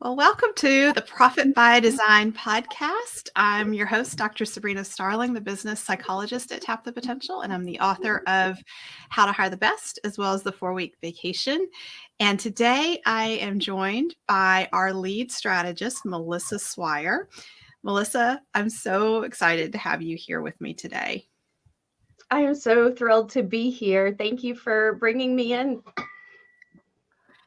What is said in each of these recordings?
Well, welcome to the Profit by Design podcast. I'm your host, Dr. Sabrina Starling, the business psychologist at Tap the Potential, and I'm the author of How to Hire the Best, as well as the 4-Week Vacation. And today I am joined by our lead strategist, Melissa Swire. Melissa, I'm so excited to have you here with me today. I am so thrilled to be here. Thank you for bringing me in.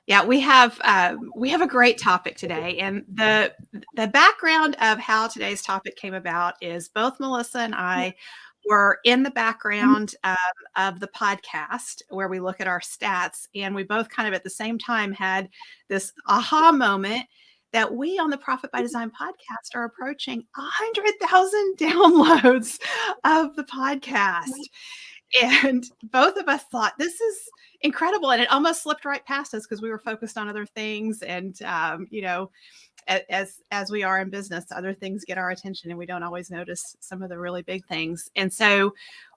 Yeah, we have a great topic today, and the background of how today's topic came about is both Melissa and I were in the background of the podcast where we look at our stats, and we both kind of at the same time had this aha moment that we on the Profit by Design podcast are approaching 100,000 downloads of the podcast. And both of us thought this is incredible. And it almost slipped right past us because we were focused on other things. And, as we are in business, other things get our attention and we don't always notice some of the really big things. And so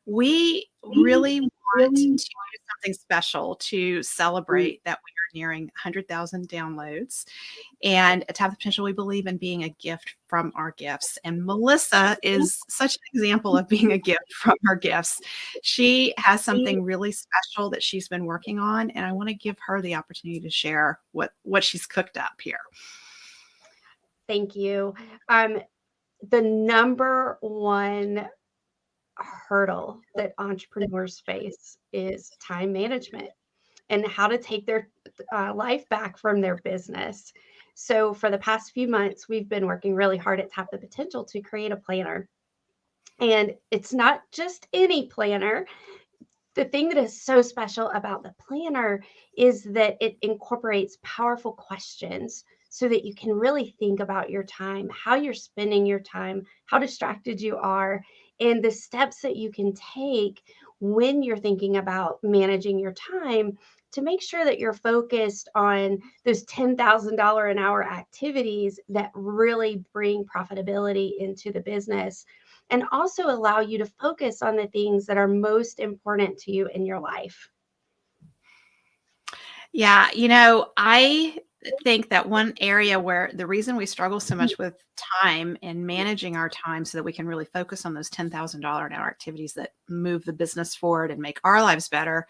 we really want to do something special to celebrate that we are nearing 100,000 downloads. And at Tap the Potential, we believe in being a gift from our gifts. And Melissa is such an example of being a gift from her gifts. She has something really special that she's been working on, and I want to give her the opportunity to share what she's cooked up here. Thank you. The number one hurdle that entrepreneurs face is time management and how to take their life back from their business. So for the past few months, we've been working really hard at Tap the Potential to create a planner. And it's not just any planner. The thing that is so special about the planner is that it incorporates powerful questions so that you can really think about your time, how you're spending your time, how distracted you are, and the steps that you can take when you're thinking about managing your time to make sure that you're focused on those $10,000 an hour activities that really bring profitability into the business and also allow you to focus on the things that are most important to you in your life. Yeah, I think that one area where the reason we struggle so much with time and managing our time so that we can really focus on those $10,000 an hour activities that move the business forward and make our lives better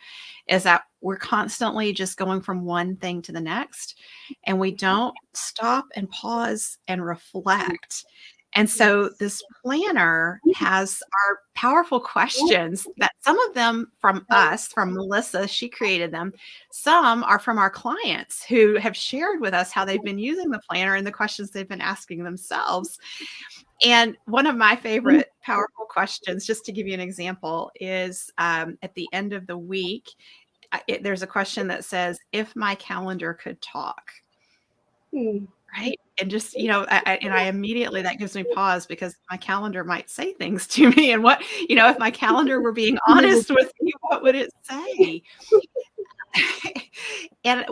is that we're constantly just going from one thing to the next, and we don't stop and pause and reflect. And so this planner has our powerful questions that some of them from us, from Melissa, she created them. Some are from our clients who have shared with us how they've been using the planner and the questions they've been asking themselves. And one of my favorite powerful questions, just to give you an example, is at the end of the week, there's a question that says, if my calendar could talk. Right. And just, I immediately, that gives me pause because my calendar might say things to me. And if my calendar were being honest with me, what would it say? And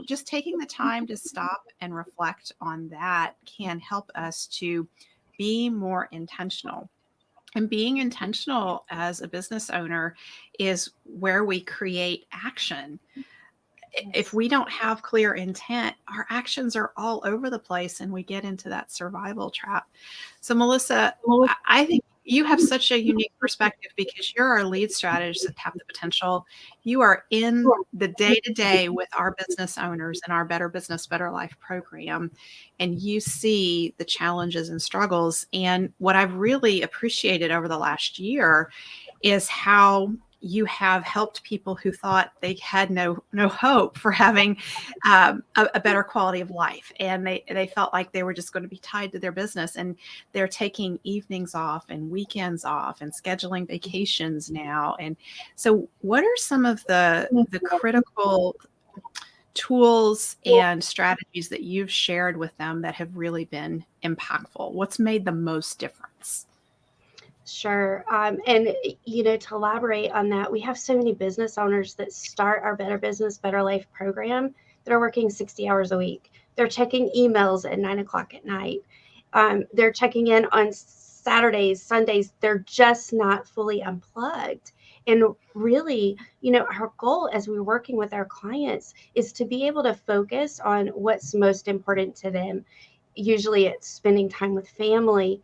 just taking the time to stop and reflect on that can help us to be more intentional. And being intentional as a business owner is where we create action. If we don't have clear intent, our actions are all over the place and we get into that survival trap. So Melissa, I think you have such a unique perspective because you're our lead strategist at Tap the Potential. You are in the day-to-day with our business owners in our Better Business, Better Life program, and you see the challenges and struggles. And what I've really appreciated over the last year is how you have helped people who thought they had no hope for having a better quality of life. And they felt like they were just going to be tied to their business. And they're taking evenings off and weekends off and scheduling vacations now. And so what are some of the critical tools and strategies that you've shared with them that have really been impactful? What's made the most difference? Sure. And, to elaborate on that, we have so many business owners that start our Better Business, Better Life program that are working 60 hours a week. They're checking emails at 9:00 at night. They're checking in on Saturdays, Sundays. They're just not fully unplugged. And really, our goal as we're working with our clients is to be able to focus on what's most important to them. Usually it's spending time with family,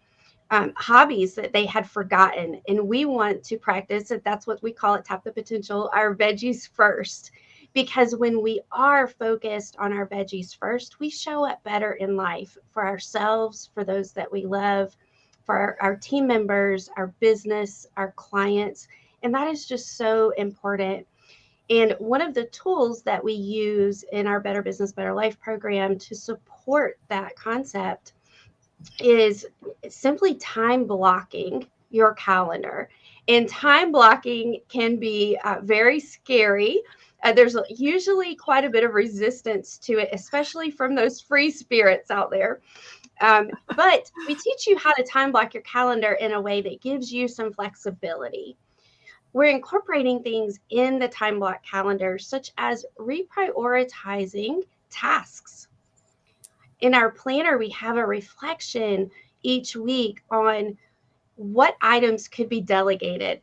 hobbies that they had forgotten. And we want to practice it. That's what we call it, tap the potential, our veggies first. Because when we are focused on our veggies first, we show up better in life for ourselves, for those that we love, for our team members, our business, our clients. And that is just so important. And one of the tools that we use in our Better Business, Better Life program to support that concept is simply time blocking your calendar. And time blocking can be very scary. There's usually quite a bit of resistance to it, especially from those free spirits out there. But we teach you how to time block your calendar in a way that gives you some flexibility. We're incorporating things in the time block calendar, such as reprioritizing tasks. In our planner, we have a reflection each week on what items could be delegated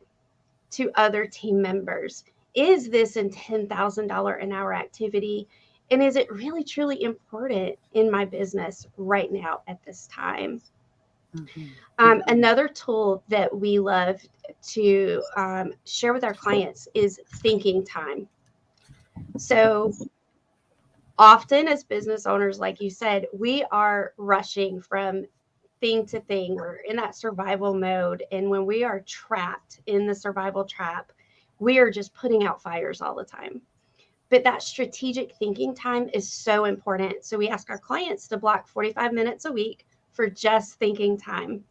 to other team members. Is this a $10,000 an hour activity? And is it really, truly important in my business right now at this time? Another tool that we love to share with our clients is thinking time. So often as business owners, like you said, we are rushing from thing to thing. We're in that survival mode. And when we are trapped in the survival trap, we are just putting out fires all the time. But that strategic thinking time is so important. So we ask our clients to block 45 minutes a week for just thinking time.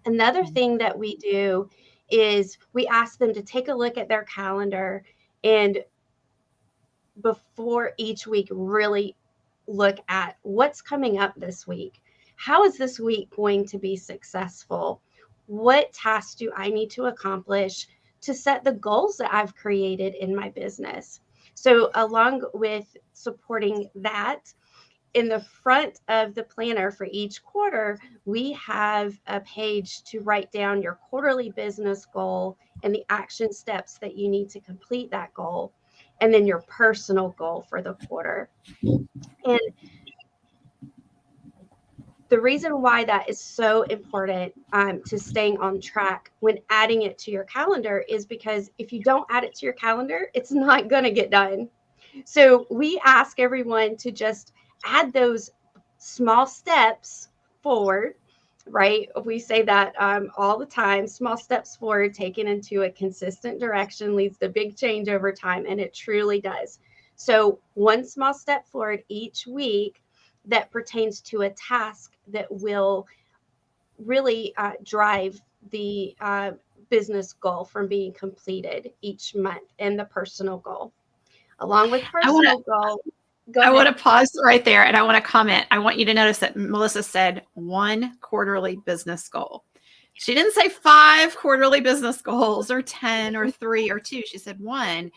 Another thing that we do is we ask them to take a look at their calendar and before each week really look at what's coming up this week. How is this week going to be successful? What tasks do I need to accomplish to set the goals that I've created in my business? So along with supporting that, in the front of the planner for each quarter, we have a page to write down your quarterly business goal and the action steps that you need to complete that goal, and then your personal goal for the quarter. And the reason why that is so important to staying on track when adding it to your calendar is because if you don't add it to your calendar, it's not going to get done. So we ask everyone to just add those small steps forward, right? We say that all the time, small steps forward taken into a consistent direction leads to big change over time, and it truly does. So one small step forward each week that pertains to a task that will really drive the business goal from being completed each month and the personal goal. Along with personal goal. I want to pause right there and I want to comment. I want you to notice that Melissa said 1 quarterly business goal. She didn't say 5 quarterly business goals or 10 or 3 or 2. She said 1.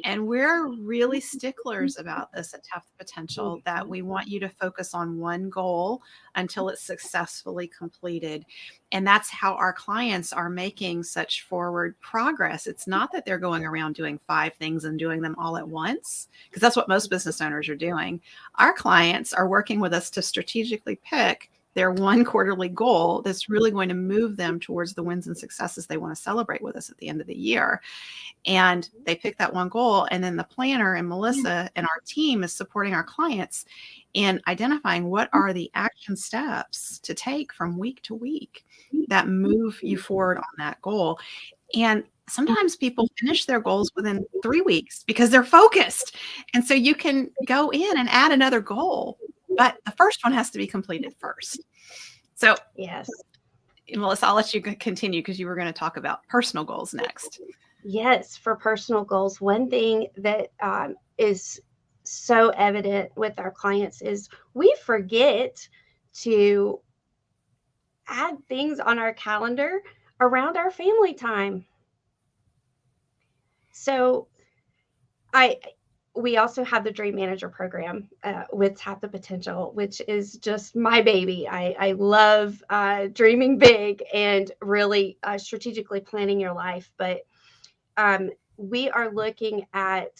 And we're really sticklers about this at Tap the Potential, that we want you to focus on one goal until it's successfully completed. And that's how our clients are making such forward progress. It's not that they're going around doing 5 things and doing them all at once, because that's what most business owners are doing. Our clients are working with us to strategically pick their 1 quarterly goal that's really going to move them towards the wins and successes they want to celebrate with us at the end of the year. And they pick that 1 goal, and then the planner and Melissa and our team is supporting our clients in identifying what are the action steps to take from week to week that move you forward on that goal. And sometimes people finish their goals within 3 weeks because they're focused. And so you can go in and add another goal, but the first one has to be completed first. So yes, Melissa, I'll let you continue because you were going to talk about personal goals next. Yes, for personal goals, one thing that is so evident with our clients is we forget to add things on our calendar around our family time. So we also have the Dream Manager program with Tap the Potential, which is just my baby. I love dreaming big and really strategically planning your life. But we are looking at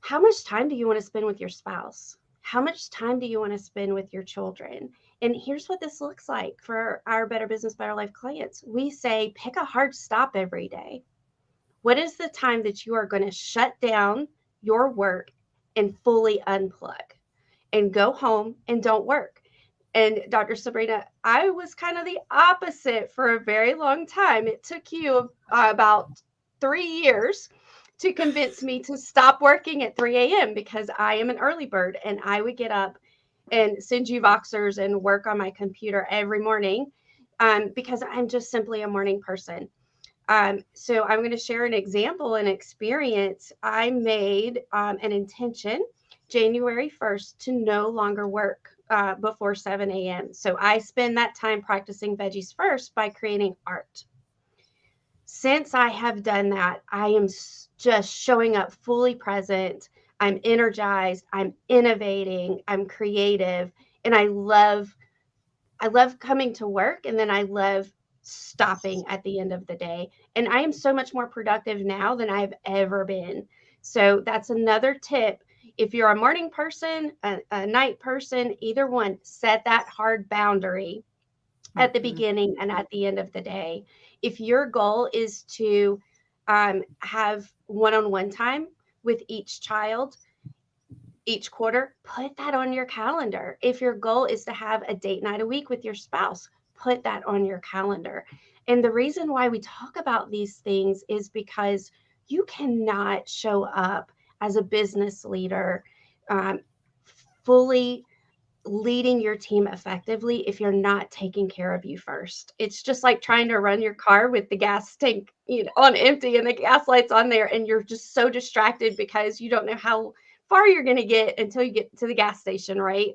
how much time do you want to spend with your spouse? How much time do you want to spend with your children? And here's what this looks like for our Better Business, Better Life clients. We say, pick a hard stop every day. What is the time that you are going to shut down your work and fully unplug and go home and don't work? And Dr. Sabrina, I was kind of the opposite for a very long time. It took you about 3 years to convince me to stop working at 3 a.m. because I am an early bird and I would get up and send you Voxers and work on my computer every morning because I'm just simply a morning person. So I'm going to share an example and experience. I made an intention January 1st to no longer work before 7 a.m. So I spend that time practicing veggies first by creating art. Since I have done that, I am just showing up fully present. I'm energized, I'm innovating, I'm creative, and I love coming to work, and then I love stopping at the end of the day. And I am so much more productive now than I've ever been. So that's another tip. If you're a morning person, a night person, either one, set that hard boundary at the beginning and at the end of the day. If your goal is to have one-on-one time with each child each quarter, put that on your calendar. If your goal is to have a date night a week with your spouse, put that on your calendar. And the reason why we talk about these things is because you cannot show up as a business leader um, fully leading your team effectively if you're not taking care of you first. It's just like trying to run your car with the gas tank, on empty and the gas light's on there, and you're just so distracted because you don't know how far you're going to get until you get to the gas station, right?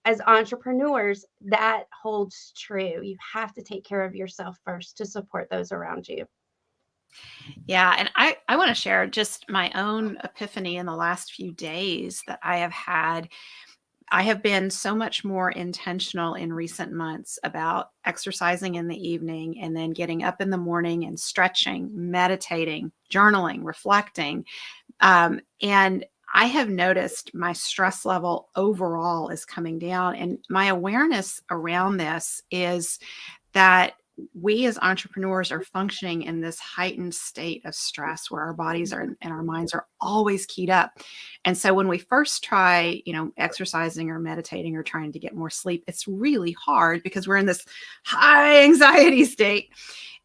As entrepreneurs, that holds true. You have to take care of yourself first to support those around you. Yeah. And I want to share just my own epiphany in the last few days that I have had. I have been so much more intentional in recent months about exercising in the evening and then getting up in the morning and stretching, meditating, journaling, reflecting. And I have noticed my stress level overall is coming down. And my awareness around this is that we as entrepreneurs are functioning in this heightened state of stress where our bodies are and our minds are always keyed up. And so when we first try, exercising or meditating or trying to get more sleep, it's really hard because we're in this high anxiety state.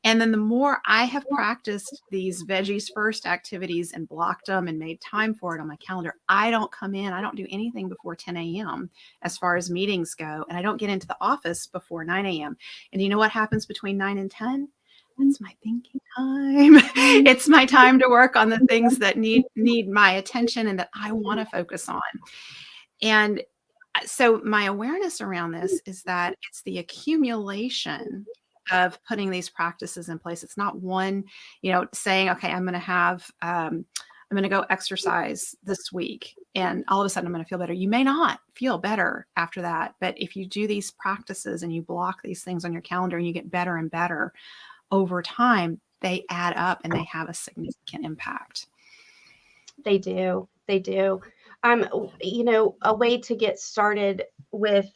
And then the more I have practiced these veggies first activities and blocked them and made time for it on my calendar, I don't come in, I don't do anything before 10 a.m. as far as meetings go. And I don't get into the office before 9 a.m. And you know what happens between 9 and 10? That's my thinking time. It's my time to work on the things that need my attention and that I want to focus on. And so my awareness around this is that it's the accumulation of putting these practices in place. It's not one, saying, okay, I'm going to go exercise this week and all of a sudden I'm going to feel better. You may not feel better after that, but if you do these practices and you block these things on your calendar and you get better and better over time, they add up and they have a significant impact. They do. They do. A way to get started with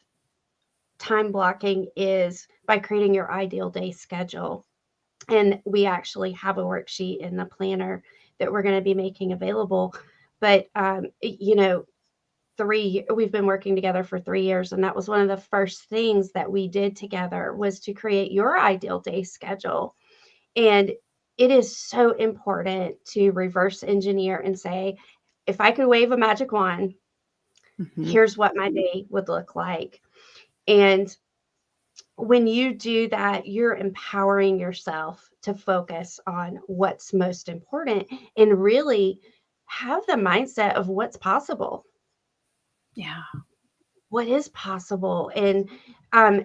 time blocking is by creating your ideal day schedule. And we actually have a worksheet in the planner that we're going to be making available. But, we've been working together for 3 years. And that was one of the first things that we did together was to create your ideal day schedule. And it is so important to reverse engineer and say, if I could wave a magic wand, here's what my day would look like. And when you do that, you're empowering yourself to focus on what's most important and really have the mindset of what's possible. Yeah. What is possible, and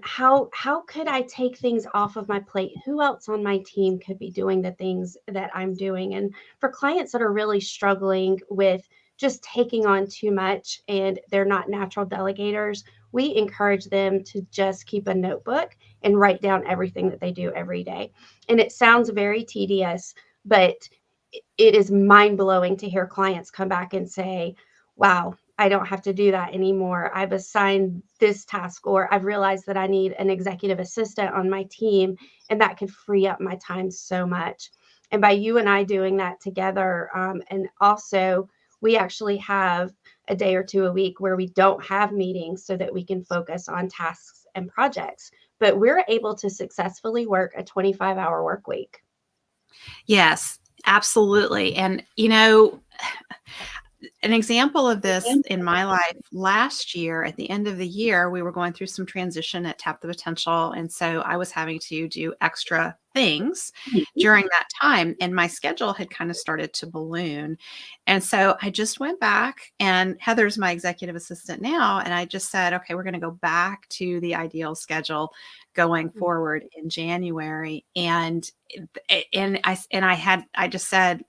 how could I take things off of my plate? Who else on my team could be doing the things that I'm doing? And for clients that are really struggling with just taking on too much and they're not natural delegators, we encourage them to just keep a notebook and write down everything that they do every day. And it sounds very tedious, But it is mind-blowing to hear clients come back and say, wow, I don't have to do that anymore. I've assigned this task, or I've realized that I need an executive assistant on my team, and that could free up my time so much. And by you and I doing that together, and also we actually have a day or two a week where we don't have meetings so that we can focus on tasks and projects, but we're able to successfully work a 25-hour work week. Yes, absolutely. And, an example of this in my life last year, at the end of the year, we were going through some transition at Tap the Potential. And so I was having to do extra things during that time. And my schedule had kind of started to balloon. And so I just went back, and Heather's my executive assistant now. And I just said, okay, we're going to go back to the ideal schedule going forward in January. And I just said,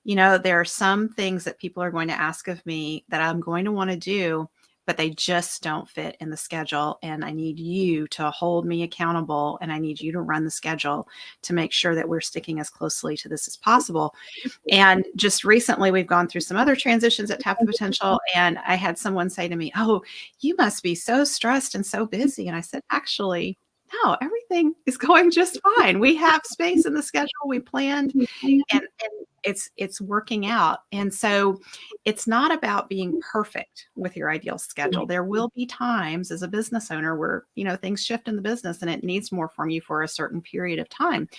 there are some things that people are going to ask of me that I'm going to want to do, but they just don't fit in the schedule. And I need you to hold me accountable, and I need you to run the schedule to make sure that we're sticking as closely to this as possible. And just recently, we've gone through some other transitions at Tap the Potential. And I had someone say to me, "Oh, you must be so stressed and so busy." And I said, "Actually, no, everything is going just fine. We have space in the schedule. We planned, and it's working out." And so it's not about being perfect with your ideal schedule. There will be times as a business owner where, things shift in the business and it needs more from you for a certain period of time.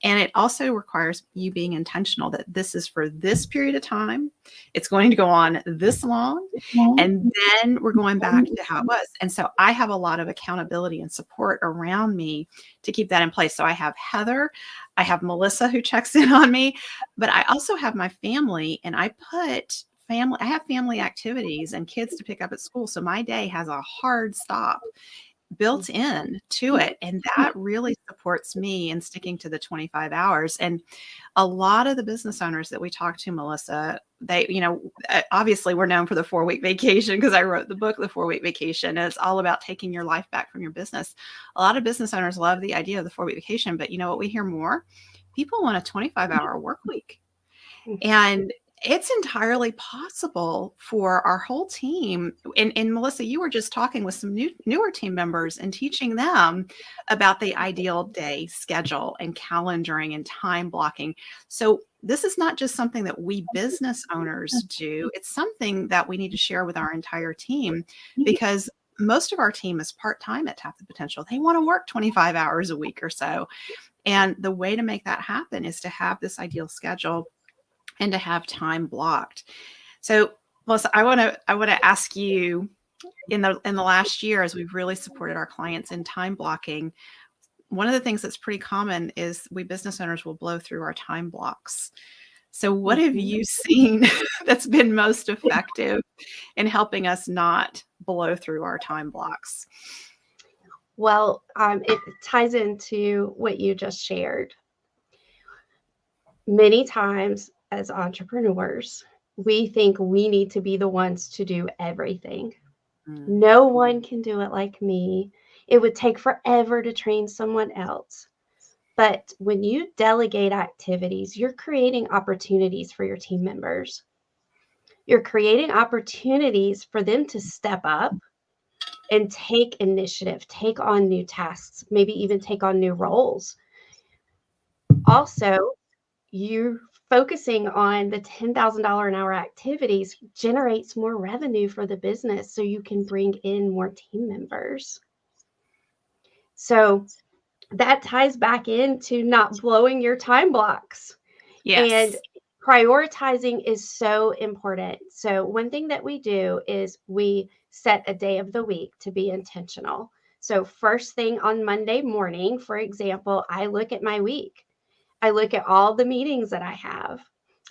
And it also requires you being intentional that this is for this period of time. It's going to go on this long. And then we're going back to how it was. And so I have a lot of accountability and support around me to keep that in place. So I have Heather, I have Melissa who checks in on me, but I also have my family, and I have family activities and kids to pick up at school. So my day has a hard stop built in to it. And that really supports me in sticking to the 25 hours. And a lot of the business owners that we talk to, Melissa, they, obviously we're known for the 4-week vacation because I wrote the book, The 4-Week Vacation. And it's all about taking your life back from your business. A lot of business owners love the idea of the 4-week vacation, but you know what we hear more? People want a 25-hour work week. And it's entirely possible for our whole team. And Melissa, you were just talking with some newer team members and teaching them about the ideal day schedule and calendaring and time blocking. So this is not just something that we business owners do. It's something that we need to share with our entire team, because most of our team is part-time at Tap the Potential. They want to work 25 hours a week or so. And the way to make that happen is to have this ideal schedule and to have time blocked. So, Melissa, I want to ask you, in the last year, as we've really supported our clients in time blocking, one of the things that's pretty common is we business owners will blow through our time blocks. So what have you seen that's been most effective in helping us not blow through our time blocks? Well, it ties into what you just shared. Many times as entrepreneurs, we think we need to be the ones to do everything. No one can do it like me. It would take forever to train someone else. But when you delegate activities, you're creating opportunities for your team members. You're creating opportunities for them to step up and take initiative, take on new tasks, maybe even take on new roles. Also, you focusing on the $10,000 an hour activities generates more revenue for the business, so you can bring in more team members. So that ties back into not blowing your time blocks. Yes. And prioritizing is so important. So one thing that we do is we set a day of the week to be intentional. So first thing on Monday morning, for example, I look at my week. I look at all the meetings that I have.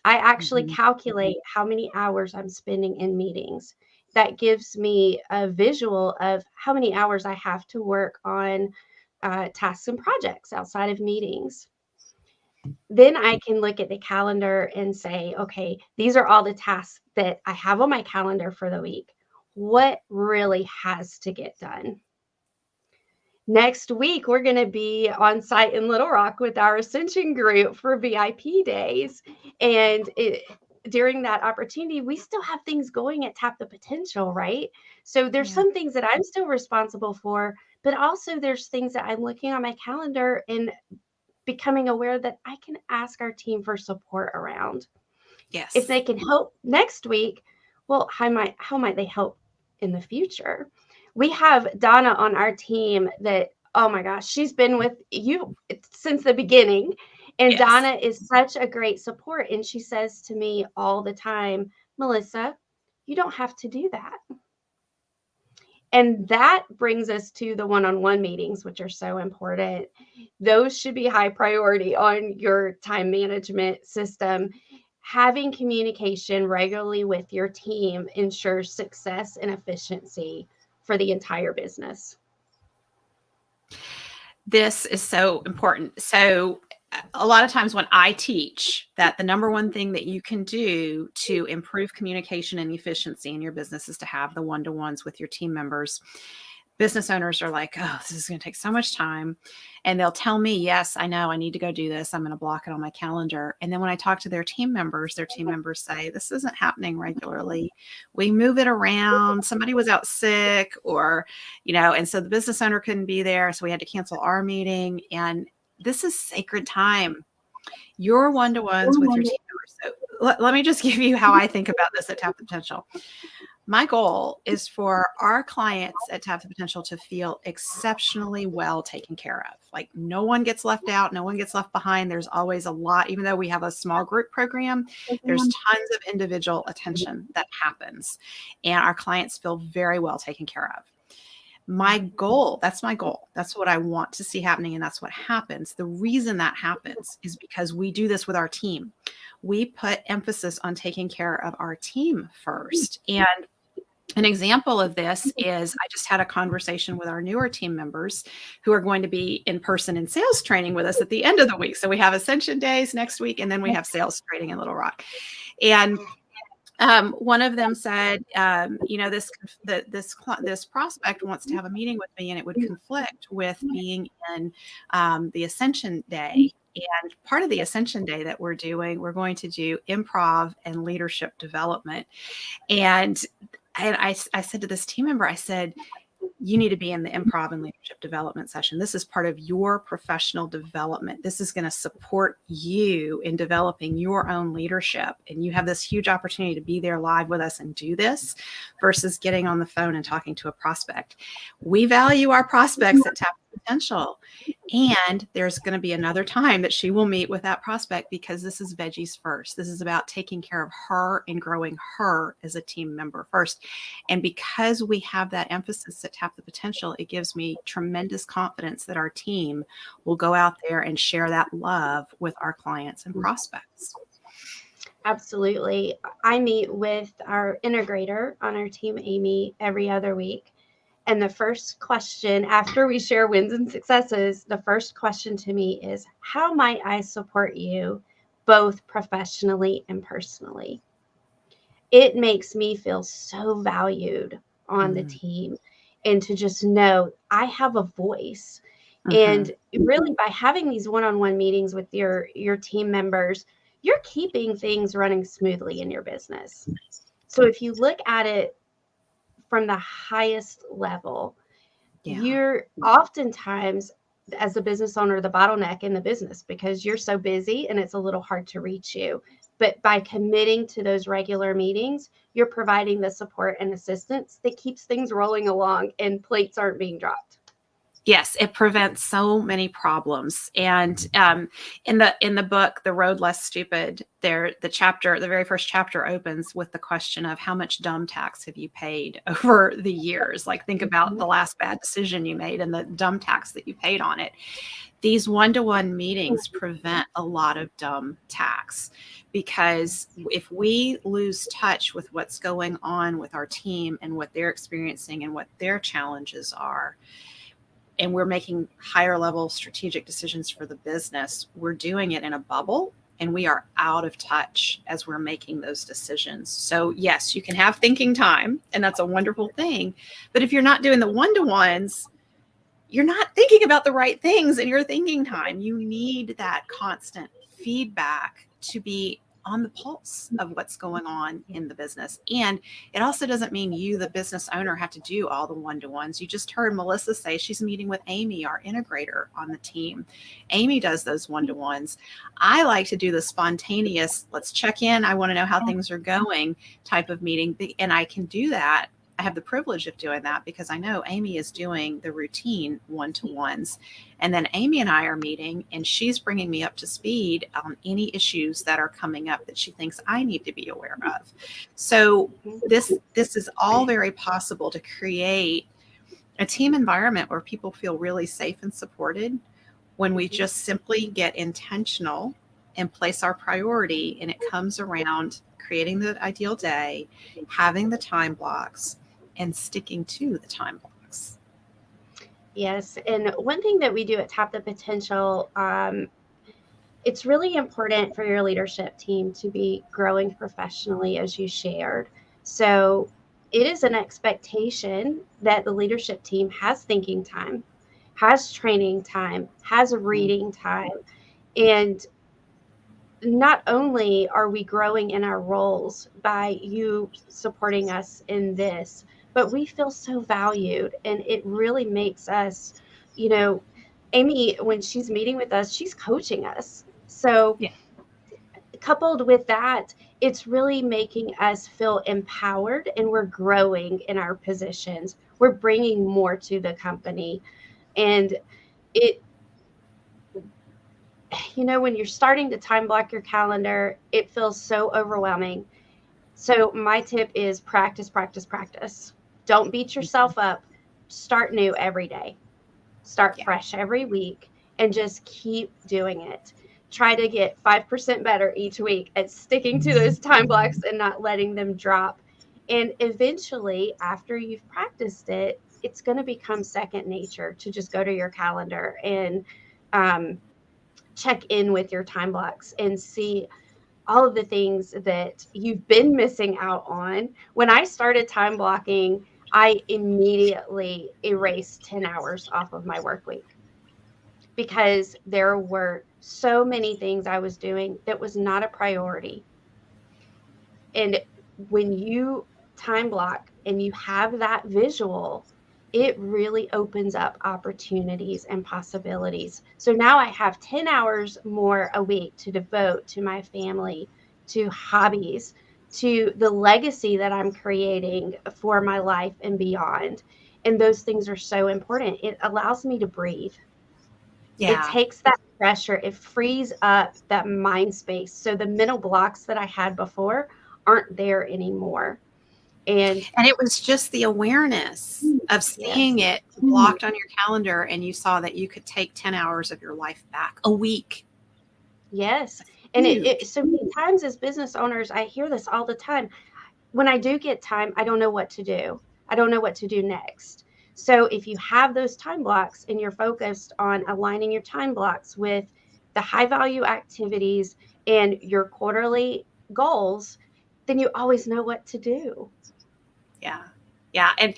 I actually calculate how many hours I'm spending in meetings. That gives me a visual of how many hours I have to work on tasks and projects outside of meetings. Then I can look at the calendar and say, okay, these are all the tasks that I have on my calendar for the week. What really has to get done? Next week, we're going to be on site in Little Rock with our Ascension group for VIP days. And during that opportunity, we still have things going at Tap the Potential, right? So there's some things that I'm still responsible for, but also there's things that I'm looking on my calendar and becoming aware that I can ask our team for support around. Yes. If they can help next week, well, how might they help in the future? We have Donna on our team that, oh my gosh, she's been with you since the beginning. And Yes. Donna is such a great support. And she says to me all the time, Melissa, you don't have to do that. And that brings us to the one-on-one meetings, which are so important. Those should be high priority on your time management system. Having communication regularly with your team ensures success and efficiency for the entire business. This is so important. So a lot of times when I teach that the number one thing that you can do to improve communication and efficiency in your business is to have the one-to-ones with your team members. Business owners are like, oh, this is going to take so much time. And they'll tell me, yes, I know I need to go do this. I'm going to block it on my calendar. And then when I talk to their team members say, this isn't happening regularly. We move it around. Somebody was out sick or, and so the business owner couldn't be there. So we had to cancel our meeting. And this is sacred time. Your one-to-ones with your team members. So let me just give you how I think about this at Tap the Potential. My goal is for our clients at Tap the Potential to feel exceptionally well taken care of. Like no one gets left out, no one gets left behind. There's always a lot, even though we have a small group program, there's tons of individual attention that happens. And our clients feel very well taken care of. My goal, that's my goal. That's what I want to see happening. And that's what happens. The reason that happens is because we do this with our team. We put emphasis on taking care of our team first. And an example of this is I just had a conversation with our newer team members who are going to be in person in sales training with us at the end of the week. So we have Ascension Days next week, and then we have sales training in Little Rock. And one of them said, this prospect wants to have a meeting with me, and it would conflict with being in the Ascension Day. And part of the Ascension Day that we're doing, we're going to do improv and leadership development. And I said to this team member, I said, you need to be in the improv and leadership development session. This is part of your professional development. This is going to support you in developing your own leadership. And you have this huge opportunity to be there live with us and do this versus getting on the phone and talking to a prospect. We value our prospects at Tap the Potential. And there's going to be another time that she will meet with that prospect because this is veggies first. This is about taking care of her and growing her as a team member first. And because we have that emphasis at Tap the Potential, it gives me tremendous confidence that our team will go out there and share that love with our clients and prospects. Absolutely. I meet with our integrator on our team, Amy, every other week. And the first question after we share wins and successes, the first question to me is, how might I support you both professionally and personally? It makes me feel so valued on the team and to just know I have a voice. And really by having these one-on-one meetings with your team members, you're keeping things running smoothly in your business. So if you look at it from the highest level, you're oftentimes, as a business owner, the bottleneck in the business because you're so busy and it's a little hard to reach you. But by committing to those regular meetings, you're providing the support and assistance that keeps things rolling along and plates aren't being dropped. Yes, it prevents so many problems. And in the book, The Road Less Stupid, the very first chapter opens with the question of how much dumb tax have you paid over the years? Like think about the last bad decision you made and the dumb tax that you paid on it. These one-to-one meetings prevent a lot of dumb tax because if we lose touch with what's going on with our team and what they're experiencing and what their challenges are, and we're making higher level strategic decisions for the business, we're doing it in a bubble and we are out of touch as we're making those decisions. So yes, you can have thinking time and that's a wonderful thing. But if you're not doing the one-to-ones, you're not thinking about the right things in your thinking time. You need that constant feedback to be on the pulse of what's going on in the business. And it also doesn't mean you, the business owner, have to do all the one-to-ones. You just heard Melissa say she's meeting with Amy, our integrator on the team. Amy does those one-to-ones. I like to do the spontaneous, let's check in, I want to know how things are going type of meeting. And I can do that. I have the privilege of doing that because I know Amy is doing the routine one-to-ones. And then Amy and I are meeting, and she's bringing me up to speed on any issues that are coming up that she thinks I need to be aware of. So this is all very possible to create a team environment where people feel really safe and supported when we just simply get intentional and place our priority, and it comes around creating the ideal day, having the time blocks, and sticking to the time blocks. Yes. And one thing that we do at Tap the Potential, it's really important for your leadership team to be growing professionally, as you shared. So it is an expectation that the leadership team has thinking time, has training time, has reading time. And not only are we growing in our roles by you supporting us in this, but we feel so valued. And it really makes us, Amy, when she's meeting with us, she's coaching us. So, Yeah. coupled with that, it's really making us feel empowered, and we're growing in our positions. We're bringing more to the company. And it, when you're starting to time block your calendar, it feels so overwhelming. So my tip is practice, practice, practice. Don't beat yourself up. Start new every day. Start fresh every week, and just keep doing it. Try to get 5% better each week at sticking to those time blocks and not letting them drop. And eventually, after you've practiced it, it's going to become second nature to just go to your calendar and check in with your time blocks and see all of the things that you've been missing out on. When I started time blocking, I immediately erased 10 hours off of my work week because there were so many things I was doing that was not a priority. And when you time block and you have that visual, it really opens up opportunities and possibilities. So now I have 10 hours more a week to devote to my family, to hobbies, to the legacy that I'm creating for my life and beyond. And those things are so important. It allows me to breathe. It Yeah. takes that pressure, it frees up that mind space. So the mental blocks that I had before aren't there anymore. And And it was just the awareness of yes, seeing it blocked on your calendar, and you saw that you could take 10 hours of your life back a week. yes. And it Huge. so many times as business owners, I hear this all the time. When I do get time, I don't know what to do. I don't know what to do next. So if you have those time blocks and you're focused on aligning your time blocks with the high value activities and your quarterly goals, then you always know what to do. Yeah. Yeah. And,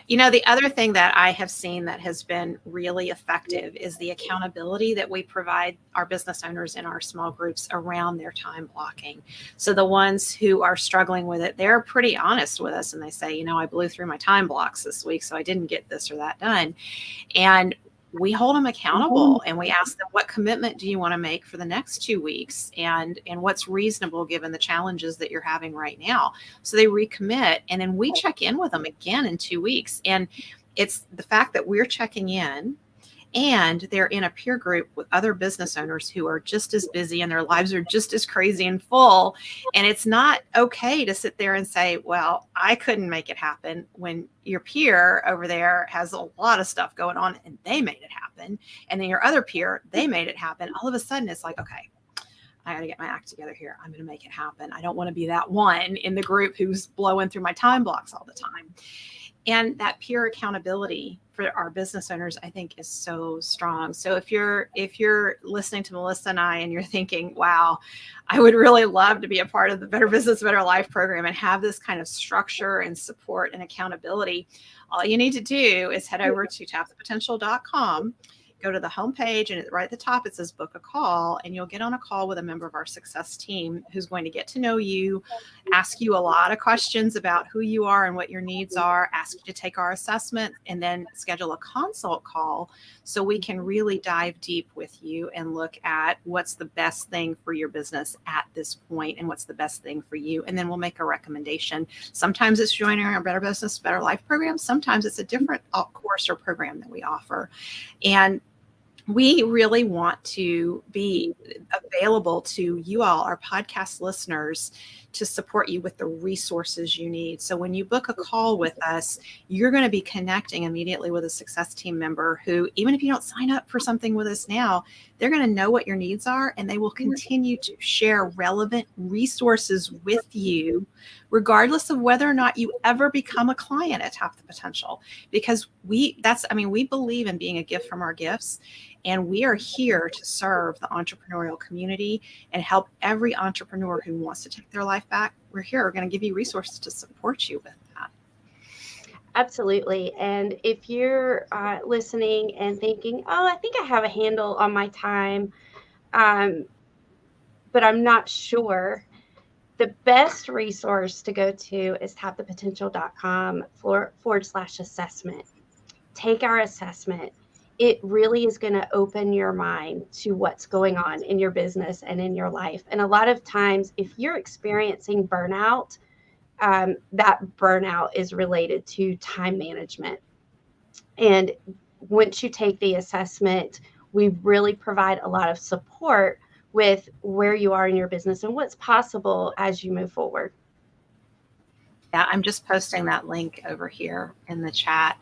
the other thing that I have seen that has been really effective is the accountability that we provide our business owners in our small groups around their time blocking. So the ones who are struggling with it, they're pretty honest with us and they say, I blew through my time blocks this week, so I didn't get this or that done. And we hold them accountable and we ask them, what commitment do you want to make for the next 2 weeks, and what's reasonable given the challenges that you're having right now. So they recommit, and then we check in with them again in 2 weeks. And it's the fact that we're checking in, and they're in a peer group with other business owners who are just as busy and their lives are just as crazy and full. And it's not okay to sit there and say, well, I couldn't make it happen, when your peer over there has a lot of stuff going on and they made it happen. And then your other peer, they made it happen. All of a sudden it's like, okay, I got to get my act together here. I'm going to make it happen. I don't want to be that one in the group who's blowing through my time blocks all the time. And that peer accountability for our business owners, I think, is so strong. So if you're listening to Melissa and I and you're thinking, wow, I would really love to be a part of the Better Business, Better Life program and have this kind of structure and support and accountability, all you need to do is head over to tapthepotential.com. Go to the homepage, and right at the top, it says book a call, and you'll get on a call with a member of our success team who's going to get to know you, ask you a lot of questions about who you are and what your needs are, ask you to take our assessment, and then schedule a consult call so we can really dive deep with you and look at what's the best thing for your business at this point and what's the best thing for you. And then we'll make a recommendation. Sometimes it's joining our Better Business, Better Life program. Sometimes it's a different course or program that we offer. And we really want to be available to you all, our podcast listeners, to support you with the resources you need. So when you book a call with us, you're going to be connecting immediately with a success team member who, even if you don't sign up for something with us now, they're going to know what your needs are, and they will continue to share relevant resources with you, regardless of whether or not you ever become a client at Tap the Potential. Because we believe in being a gift from our gifts. And we are here to serve the entrepreneurial community and help every entrepreneur who wants to take their life back. We're here. We're going to give you resources to support you with that. Absolutely. And if you're listening and thinking, oh, I think I have a handle on my time, but I'm not sure, the best resource to go to is tapthepotential.com/assessment. Take our assessment. It really is going to open your mind to what's going on in your business and in your life. And a lot of times, if you're experiencing burnout, that burnout is related to time management. And once you take the assessment, we really provide a lot of support with where you are in your business and what's possible as you move forward. Yeah, I'm just posting that link over here in the chat.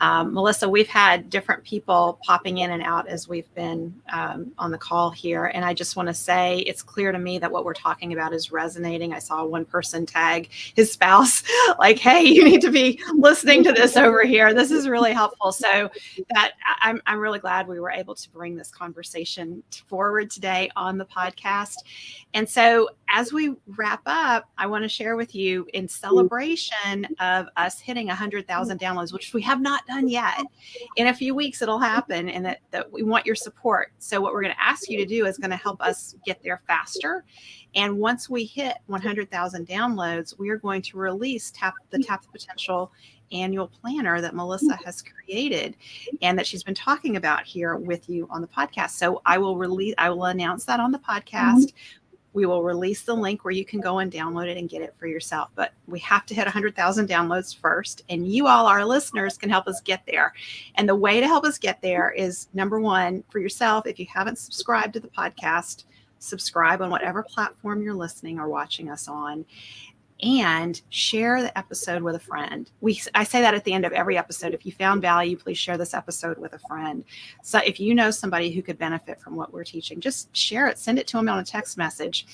Melissa, we've had different people popping in and out as we've been on the call here. And I just want to say it's clear to me that what we're talking about is resonating. I saw one person tag his spouse like, hey, you need to be listening to this over here. This is really helpful. So that I'm really glad we were able to bring this conversation forward today on the podcast. And so as we wrap up, I want to share with you, in celebration of us hitting 100,000 downloads, which we have not done yet. In a few weeks, it'll happen, and that we want your support. So what we're going to ask you to do is going to help us get there faster. And once we hit 100,000 downloads, we are going to release Tap the Potential annual planner that Melissa has created and that she's been talking about here with you on the podcast. So I will announce that on the podcast. We will release the link where you can go and download it and get it for yourself. But we have to hit 100,000 downloads first. And you all, our listeners, can help us get there. And the way to help us get there is, number one, for yourself, if you haven't subscribed to the podcast, subscribe on whatever platform you're listening or watching us on. And share the episode with a friend. I say that at the end of every episode. If you found value, please share this episode with a friend. So if you know somebody who could benefit from what we're teaching, just share it. Send it to them on a text message.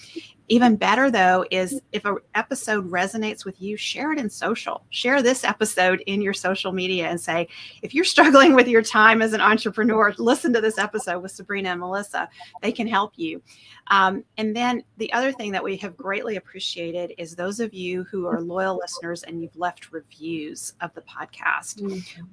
Even better, though, is if an episode resonates with you, share it in social. Share this episode in your social media and say, if you're struggling with your time as an entrepreneur, listen to this episode with Sabrina and Melissa. They can help you. And then the other thing that we have greatly appreciated is those of you who are loyal listeners and you've left reviews of the podcast.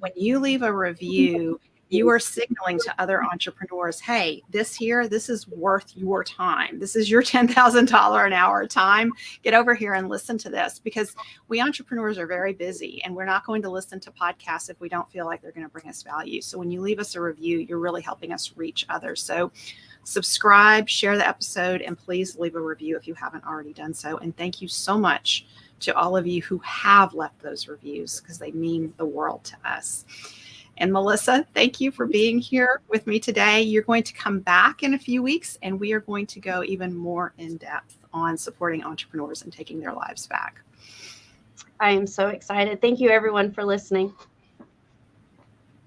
When you leave a review, you are signaling to other entrepreneurs, hey, this is worth your time. This is your $10,000 an hour time. Get over here and listen to this, because we entrepreneurs are very busy and we're not going to listen to podcasts if we don't feel like they're going to bring us value. So when you leave us a review, you're really helping us reach others. So subscribe, share the episode, and please leave a review if you haven't already done so. And thank you so much to all of you who have left those reviews, because they mean the world to us. And Melissa, thank you for being here with me today. You're going to come back in a few weeks, and we are going to go even more in depth on supporting entrepreneurs and taking their lives back. I am so excited. Thank you, everyone, for listening.